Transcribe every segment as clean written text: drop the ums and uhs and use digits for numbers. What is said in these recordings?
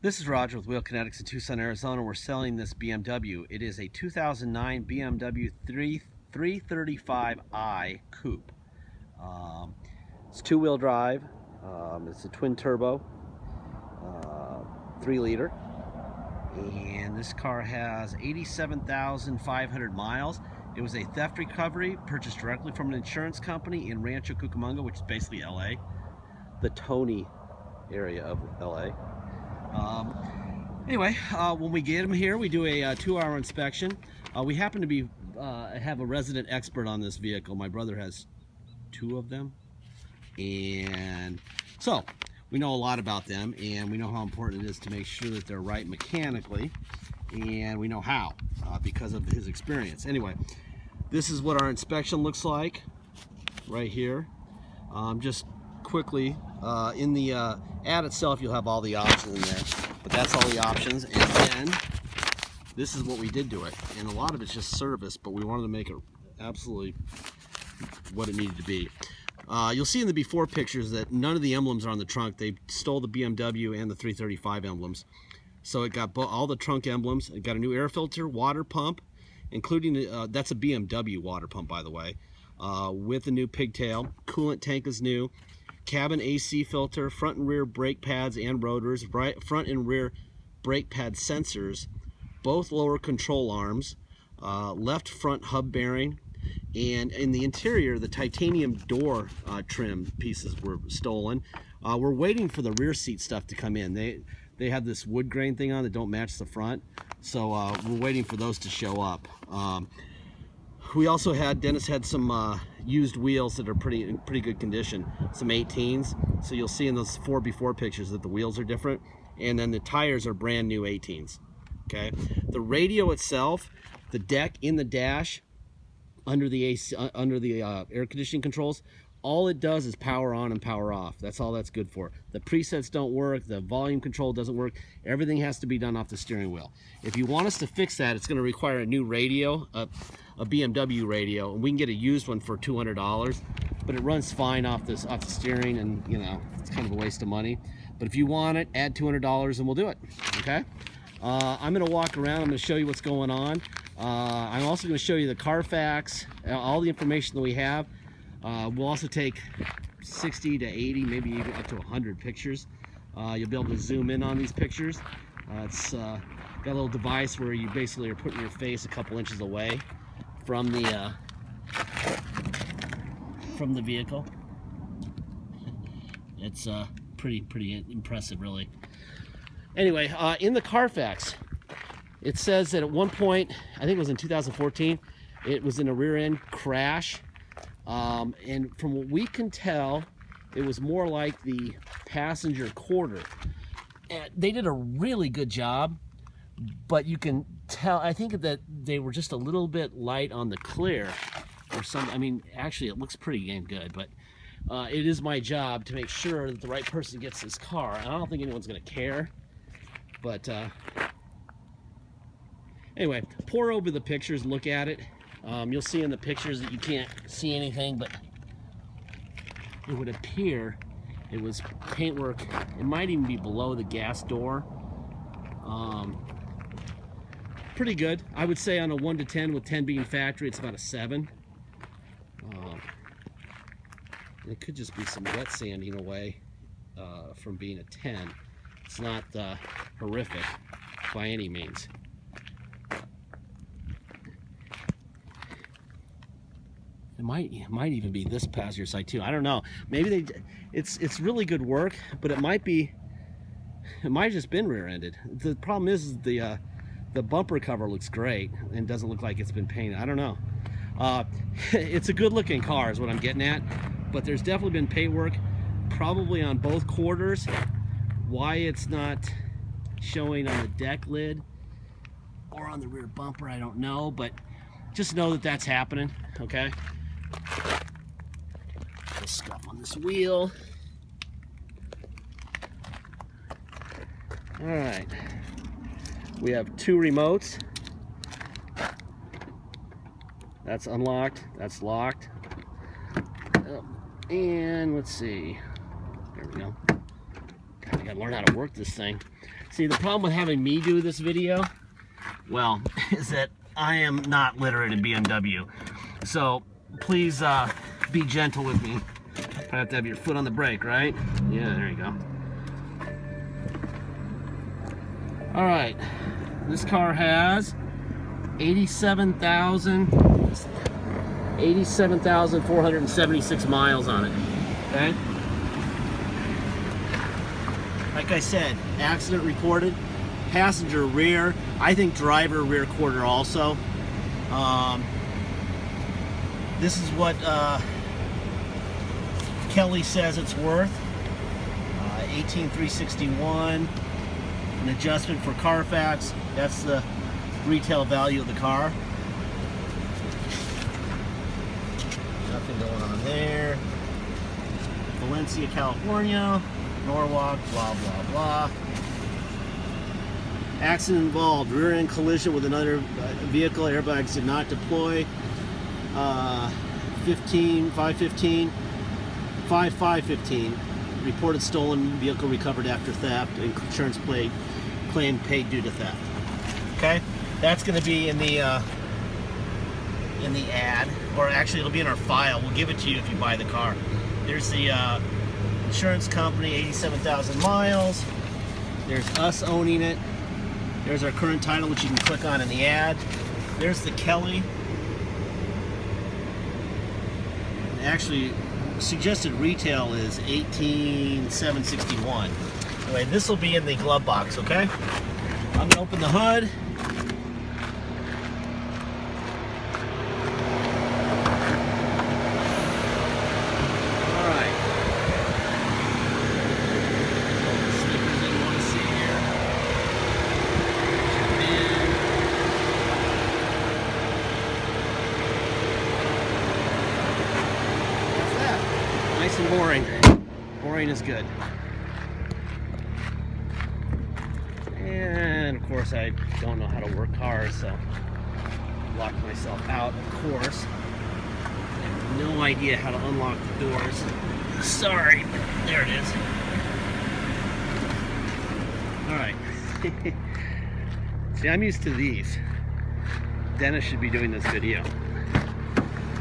This is Roger with Wheel Kinetics in Tucson, Arizona. We're selling this BMW. It is a 2009 BMW 335i Coupe. It's two-wheel drive. It's a twin turbo, 3 liter. And this car has 87,500 miles. It was a theft recovery purchased directly from an insurance company in Rancho Cucamonga, which is basically LA, the Tony area of LA. Anyway, when we get them here, we do a 2-hour inspection. We happen to be have a resident expert on this vehicle. My brother has 2 of them, and so we know a lot about them, and we know how important it is to make sure that they're right mechanically, and we know how because of his experience. Anyway, this is what our inspection looks like right here. Just quickly, in the ad itself, you'll have all the options in there, but that's all the options. And then this is what we did to it, and a lot of it's just service, but we wanted to make it absolutely what it needed to be. You'll see in the before pictures that none of the emblems are on the trunk. They stole the BMW and the 335 emblems, so it got all the trunk emblems. It got a new air filter, water pump, including that's a BMW water pump, by the way, with a new pigtail. Coolant tank is new. Cabin AC filter, front and rear brake pads and rotors, front and rear brake pad sensors, both lower control arms, left front hub bearing, and in the interior, the titanium door trim pieces were stolen. We're waiting for the rear seat stuff to come in. They have this wood grain thing on that don't match the front, so we're waiting for those to show up. We also Dennis had some used wheels that are in pretty good condition, some 18s. So you'll see in those 4 before pictures that the wheels are different, and then the tires are brand new 18s. Okay, the radio itself, the deck in the dash, under the AC, under the air conditioning controls, all it does is power on and power off. That's all that's good for. The presets don't work, the volume control doesn't work. Everything has to be done off the steering wheel. If you want us to fix that, it's going to require a new radio, a BMW radio, and we can get a used one for $200, but it runs fine off the steering, and you know, it's kind of a waste of money. But if you want it, add $200 and we'll do it. Okay, I'm going to walk around. I'm going to show you what's going on. I'm also going to show you the Carfax, all the information that we have. We'll also take 60 to 80, maybe even up to 100 pictures. You'll be able to zoom in on these pictures. It's got a little device where you basically are putting your face a couple inches away from the vehicle. It's pretty impressive, really. Anyway, in the Carfax, it says that at one point, I think it was in 2014, it was in a rear-end crash. And from what we can tell, it was more like the passenger quarter. And they did a really good job, but you can tell, I think that they were just a little bit light on the clear or some. I mean, actually it looks pretty damn good, but it is my job to make sure that the right person gets this car. And I don't think anyone's gonna care, but anyway, pour over the pictures, look at it. You'll see in the pictures that you can't see anything, but it would appear it was paintwork. It might even be below the gas door. Pretty good. I would say on a 1 to 10, with 10 being factory, it's about a 7. It could just be some wet sanding away from being a 10. It's not horrific by any means. It might even be this passenger side too. I don't know. Maybe it's really good work, but it might have just been rear-ended. The problem is the bumper cover looks great and doesn't look like it's been painted. I don't know. It's a good-looking car is what I'm getting at, but there's definitely been paint work, probably on both quarters. Why it's not showing on the deck lid or on the rear bumper, I don't know, but just know that that's happening. Okay. Little scuff on this wheel. All right, we have 2 remotes. That's unlocked, that's locked. And let's see, there we go. God, I gotta learn how to work this thing. See, the problem with having me do this video, well, is that I am not literate in BMW. So please be gentle with me. I have to have your foot on the brake, right? Yeah, there you go. All right, this car has 87,476 miles on it, okay? Like I said, accident reported, passenger rear, I think driver rear quarter also. This is what Kelly says it's worth. 18,361. An adjustment for Carfax. That's the retail value of the car. Nothing going on there. Valencia, California. Norwalk, blah, blah, blah. Accident involved. Rear end collision with another vehicle. Airbags did not deploy. 5/5/15. Reported stolen vehicle recovered after theft. Insurance claim paid due to theft. Okay, that's going to be in the ad, or actually it'll be in our file. We'll give it to you if you buy the car. There's the insurance company, 87,000 miles. There's us owning it. There's our current title, which you can click on in the ad. There's the Kelly. Actually, suggested retail is 18,761. Anyway, this will be in the glove box, okay? I'm gonna open the hood. Nice and boring. Boring is good. And of course I don't know how to work cars, so locked myself out, of course. I have no idea how to unlock the doors. Sorry, but there it is. Alright. See, I'm used to these. Dennis should be doing this video.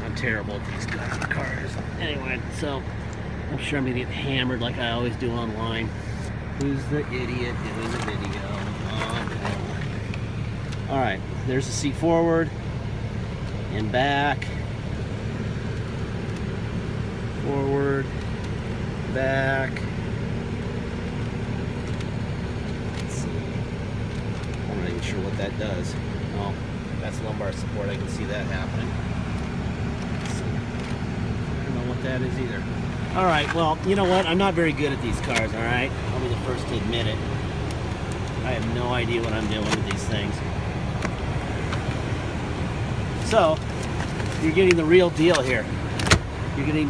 I'm terrible at these kinds of cars. Anyway, so I'm sure I'm gonna get hammered like I always do online. Who's the idiot doing the video? All right, there's the seat forward and back. Forward, back. Let's see. I'm not even sure what that does. Oh, that's lumbar support. I can see that happening. What that is either. All right, well, you know what? I'm not very good at these cars, all right? I'll be the first to admit it. I have no idea what I'm doing with these things. So, you're getting the real deal here. You're getting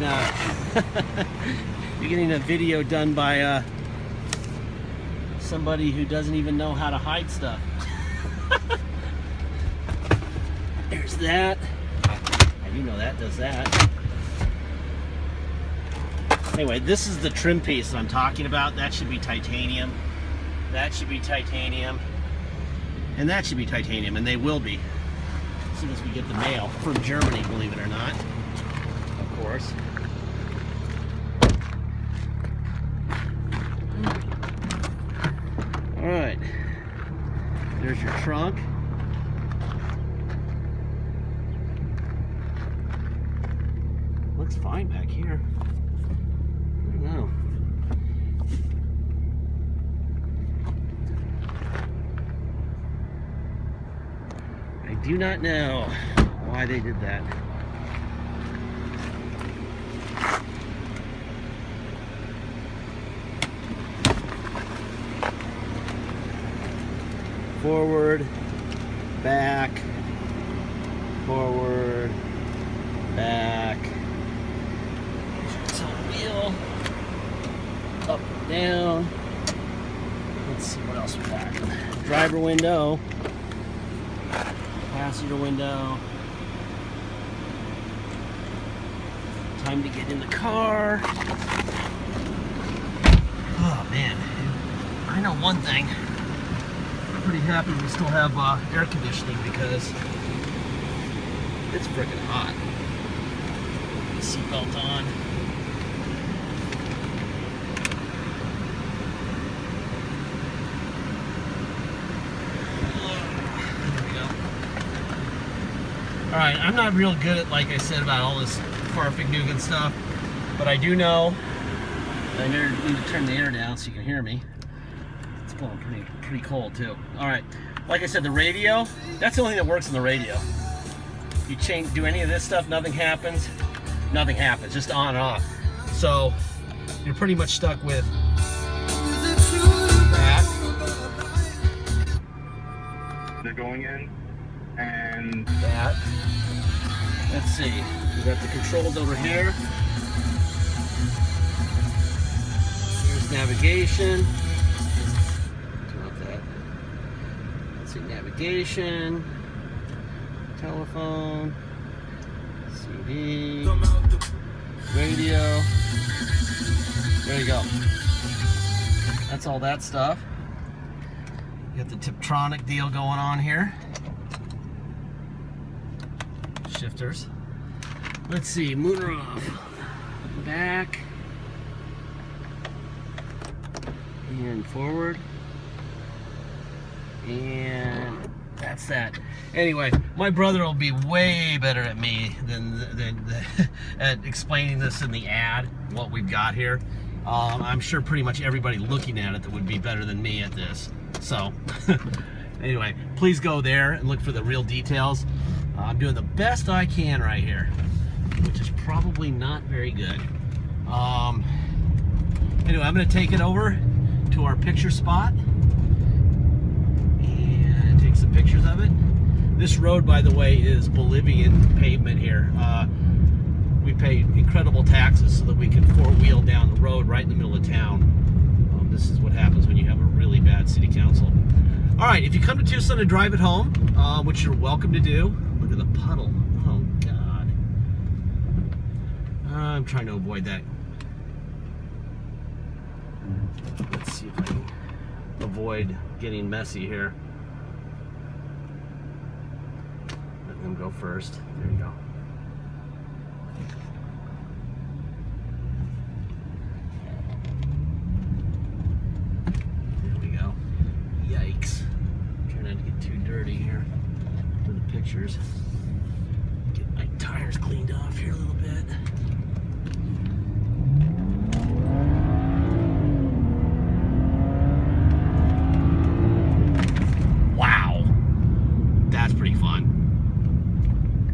you're getting a video done by somebody who doesn't even know how to hide stuff. There's that. I do know that does that. Anyway, this is the trim piece I'm talking about. That should be titanium. That should be titanium. And that should be titanium, and they will be. As soon as we get the mail from Germany, believe it or not. Of course. All right. There's your trunk. Looks fine back here. No. I do not know why they did that. Forward, back, forward, back. Wheel. Up and down. Let's see what else we got. Driver window. Passenger window. Time to get in the car. Oh man. I know one thing. pretty happy we still have air conditioning because it's freaking hot. Seatbelt on. There we go. All right, I'm not real good at, like I said, about all this farfignugan stuff, but I do know I need to turn the air down so you can hear me. It's blowing pretty cold too. All right, like I said, the radio, that's the only thing that works on the radio. You do any of this stuff, nothing happens. Nothing happens, just on and off. So you're pretty much stuck with that. They're going in, and that. Let's see. We got the controls over here. Here's navigation. Turn off that. Let's see, navigation, telephone, CD, radio. There you go. That's all that stuff. You got the Tiptronic deal going on here. Shifters. Let's see, motor off. Back. And forward. And that's that. Anyway, my brother will be way better at me than at explaining this in the ad, what we've got here. I'm sure pretty much everybody looking at it that would be better than me at this. So, anyway, please go there and look for the real details. I'm doing the best I can right here, which is probably not very good. Anyway, I'm going to take it over to our picture spot and take some pictures of it. This road, by the way, is Bolivian pavement here. We pay incredible taxes so that we can four-wheel down the road right in the middle of town. This is what happens when you have a really bad city council. All right, if you come to Tucson to drive it home, which you're welcome to do, look at the puddle. Oh, God. I'm trying to avoid that. Let's see if I can avoid getting messy here. Let them go first. There you go. There we go. Yikes. Try not to get too dirty here for the pictures. Get my tires cleaned off here a little bit. Wow. That's pretty fun.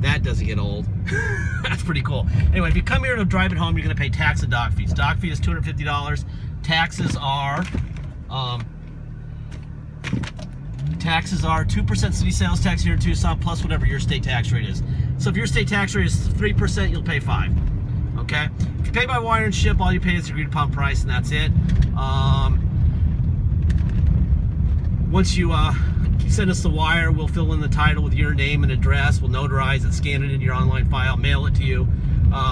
That doesn't get old. That's pretty cool. Anyway, if you come here to drive it home, you're going to pay tax and dock fees. Dock fee is $250. Taxes are 2% city sales tax here in Tucson plus whatever your state tax rate is. So if your state tax rate is 3%, you'll pay 5%. Okay? If you pay by wire and ship, all you pay is the agreed upon price, and that's it. Once you send us the wire, we'll fill in the title with your name and address. We'll notarize it, scan it in your online file, mail it to you.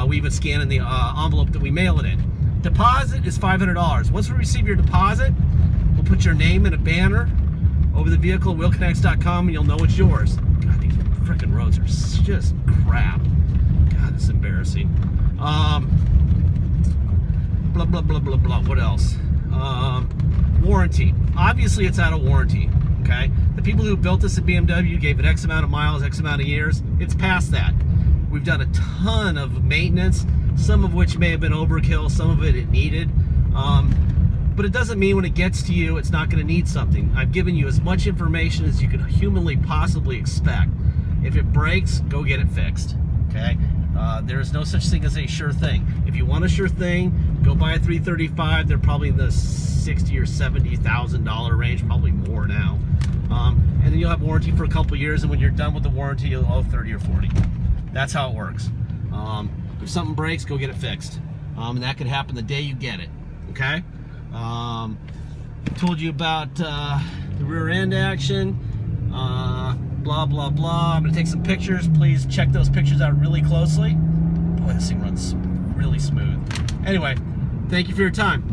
We even scan in the envelope that we mail it in. Deposit is $500. Once we receive your deposit, we'll put your name in a banner over the vehicle at wheelkinetics.com, and you'll know it's yours. God, these freaking roads are just crap. God, it's embarrassing. Blah, blah, blah, blah, blah. What else? Warranty. Obviously, it's out of warranty. Okay? The people who built this at BMW gave it X amount of miles, X amount of years. It's past that. We've done a ton of maintenance, some of which may have been overkill, some of it needed. But it doesn't mean when it gets to you, it's not going to need something. I've given you as much information as you could humanly possibly expect. If it breaks, go get it fixed. Okay? There is no such thing as a sure thing. If you want a sure thing, go buy a 335. They're probably in the $60,000 or $70,000 range, probably more now. And then you'll have warranty for a couple years, and when you're done with the warranty, you'll owe 30 or 40. That's how it works. If something breaks, go get it fixed. And that could happen the day you get it. Okay? Told you about the rear end action. Blah, blah, blah. I'm going to take some pictures. Please check those pictures out really closely. Boy, this thing runs really smooth. Anyway, thank you for your time.